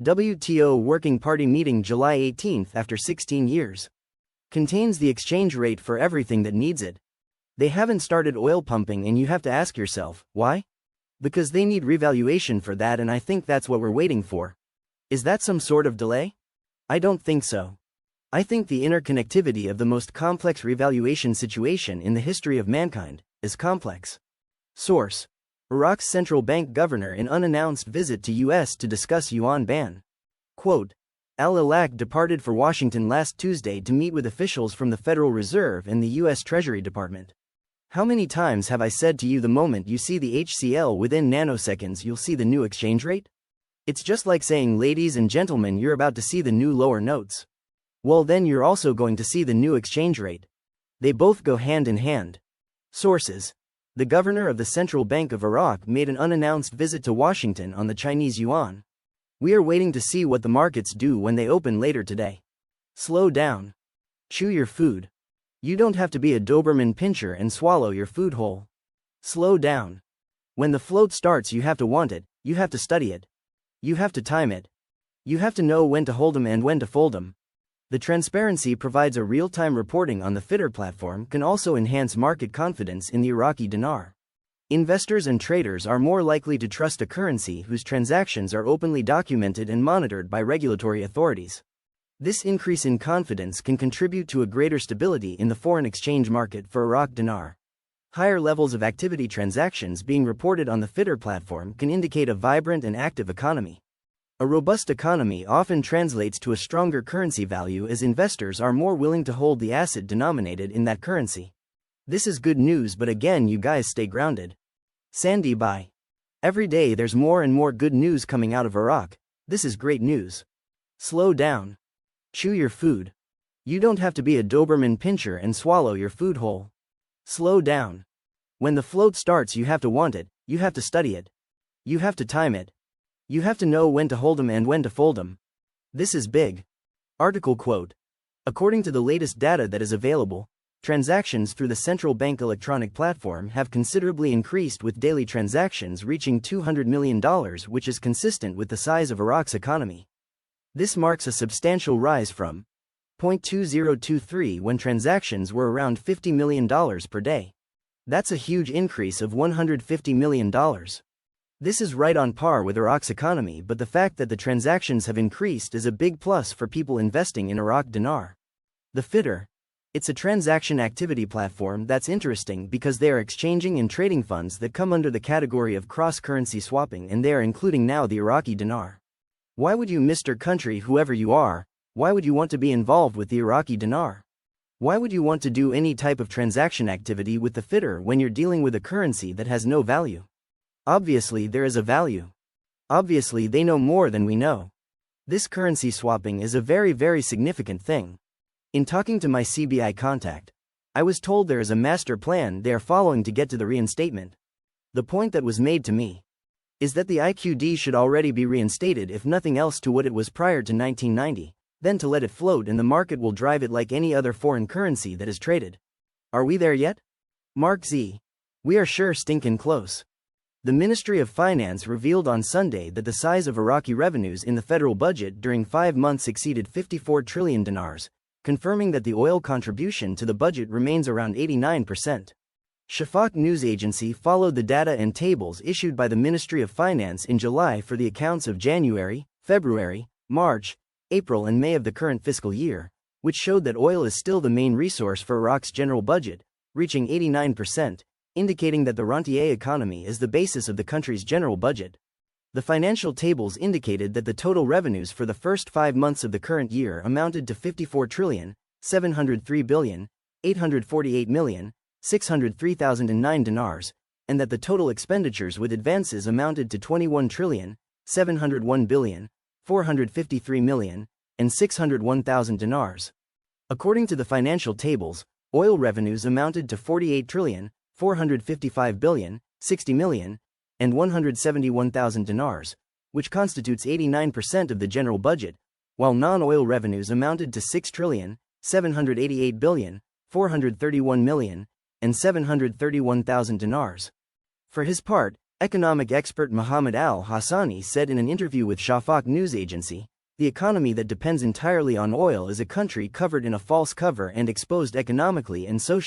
WTO Working Party meeting July 18 after 16 years. Contains the exchange rate for everything that needs it. They haven't started oil pumping and you have to ask yourself, why? Because they need revaluation for that, and I think that's what we're waiting for. Is that some sort of delay? I don't think so. I think the interconnectivity of the most complex revaluation situation in the history of mankind is complex. Source: Iraq's central bank governor in unannounced visit to U.S. to discuss yuan ban. Quote, Al-Alaq departed for Washington last Tuesday to meet with officials from the Federal Reserve and the U.S. Treasury Department. How many times have I said to you, the moment you see the HCL within nanoseconds you'll see the new exchange rate? It's just like saying, ladies and gentlemen, you're about to see the new lower notes. Well, then you're also going to see the new exchange rate. They both go hand in hand. Sources: The governor of the Central Bank of Iraq made an unannounced visit to Washington on the Chinese yuan. We are waiting to see what the markets do when they open later today. Slow down. Chew your food. You don't have to be a Doberman Pinscher and swallow your food whole. Slow down. When the float starts, you have to want it, you have to study it. You have to time it. You have to know when to hold 'em and when to fold 'em. The transparency provides a real-time reporting on the FIDR platform can also enhance market confidence in the Iraqi dinar. Investors and traders are more likely to trust a currency whose transactions are openly documented and monitored by regulatory authorities. This increase in confidence can contribute to a greater stability in the foreign exchange market for Iraq dinar. Higher levels of activity transactions being reported on the FIDR platform can indicate a vibrant and active economy. A robust economy often translates to a stronger currency value as investors are more willing to hold the asset denominated in that currency. This is good news, but again, you guys stay grounded. Sandy bye. Every day there's more and more good news coming out of Iraq. This is great news. Slow down. Chew your food. You don't have to be a Doberman Pinscher and swallow your food whole. Slow down. When the float starts, you have to want it, you have to study it. You have to time it. You have to know when to hold 'em and when to fold 'em. This is big. Article quote: According to the latest data that is available, transactions through the central bank electronic platform have considerably increased, with daily transactions reaching $200 million, which is consistent with the size of Iraq's economy. This marks a substantial rise from 0.2023 when transactions were around $50 million per day. That's a huge increase of $150 million. This is right on par with Iraq's economy, but the fact that the transactions have increased is a big plus for people investing in Iraq dinar. The FIDR. It's a transaction activity platform that's interesting because they are exchanging and trading funds that come under the category of cross-currency swapping, and they are including now the Iraqi dinar. Why would you, Mr. Country, whoever you are, why would you want to be involved with the Iraqi dinar? Why would you want to do any type of transaction activity with the FIDR when you're dealing with a currency that has no value? Obviously there is a value. Obviously they know more than we know. This currency swapping is a very significant thing. In talking to my CBI contact, I was told there is a master plan they are following to get to the reinstatement. The point that was made to me is that the IQD should already be reinstated, if nothing else, to what it was prior to 1990, then to let it float and the market will drive it like any other foreign currency that is traded. Are we there yet? Mark Z. We are sure stinkin' close. The Ministry of Finance revealed on Sunday that the size of Iraqi revenues in the federal budget during 5 months exceeded 54 trillion dinars, confirming that the oil contribution to the budget remains around 89%. Shafaq news agency followed the data and tables issued by the Ministry of Finance in July for the accounts of January, February, March, April and May of the current fiscal year, which showed that oil is still the main resource for Iraq's general budget, reaching 89%. Indicating that the rentier economy is the basis of the country's general budget. The financial tables indicated that the total revenues for the first 5 months of the current year amounted to 54,703,848,603,009 dinars, and that the total expenditures with advances amounted to 21,701,453,601,000 dinars. According to the financial tables, oil revenues amounted to 48,455,060,000,000 and 171,000 dinars, which constitutes 89% of the general budget, while non-oil revenues amounted to 6,788,431,000,000 and 731,000 dinars. For his part, Economic expert Mohammed Al-Hassani said in an interview with Shafaq news agency, "The economy that depends entirely on oil is a country covered in a false cover and exposed economically and socially."